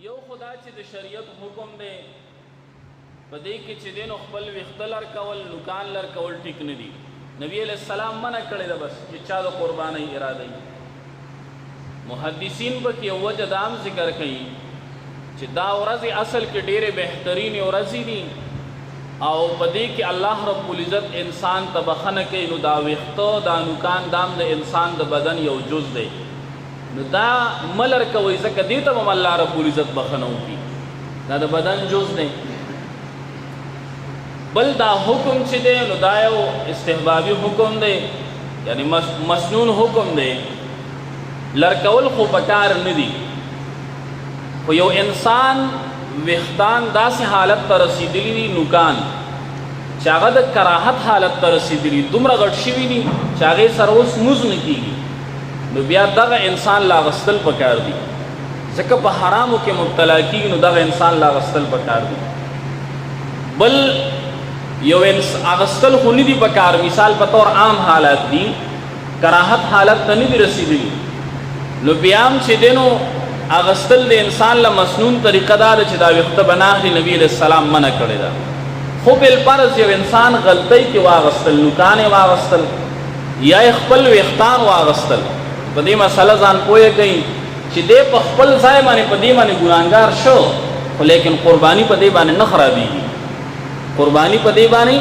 یو خدا چې د شریعت حکم دی په دې کې چې دین خپل ویښته لر کول نوکان لر کول ټیک نه دي. نبی علیہ السلام منع کړی ده بس چې چا د قربانۍ اراده وي. محدثین به کې یو وجه دا هم ذکر کوي چې دا ورځې اصل کې ډېرې بهترینې ورځې دي او په دې کې الله رب العزت انسان ته بخښنه کوي. نو دا ویښته دا نوکان دام د انسان د بدن یو جز دی، نو دا ملر کوي ځکه دې ته هم الله رب العزت بخښنه وکړي، دا د بدن جز دی. بل دا حکم چې دی نو دا یو استحبابي حکم دی، یعنی مسنون حکم دی. لرکول خو پکار نه دي، خو یو انسان ویښتان داسې حالت ته رسېدلي دي نوکان چې هغه د کراهت حالت ته رسېدلي دومره غټ شوي دي چې هغې سره اوس مونځ نه کېږي، نو بیا دغه انسان لا اغوستل پکار دي، ځکه په حرامو کې مبتلا کېږي، نو دغه انسان لا اغوستل پکار دي. بل یو اغوستل خو نه دي پکار، مثال په طور عام حالات دي، کراهت حالت ته نه دي رسېدلي، نو بیا هم چې دی نو اغوستل د انسان له مسنون طریقه دا ده چې دا ویښته به نه اخلي. نبي علیه السلام منع کړې ده. خو بالفرض یو انسان غلطۍ کې واغوستل، نوکان یې واغوستل یا یې خپل ویښتان واغوستل، په دې مسله ځان پوهه کوي چې دی په خپل ځای باندې په دې باندې ګناهګار شو، خو لیکن قرباني په دې باندې نه خرابېږي، قرباني په دې باندې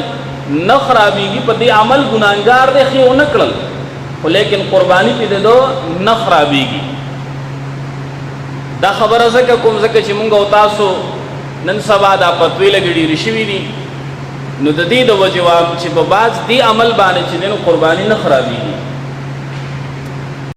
نه خرابېږي، په دې عمل ګناهګار دی خو ونه کړل، خو لیکن قرباني په دې دو نه خرابېږي. دا خبره ځکه کوم ځکه چې مونږ او تاسو نن سبا دا فتوی لږ ډېرې شوي دي، نو د دې د وجې وایم چې په بعض دې عمل باندې چې دی نو قرباني نه خرابېږي.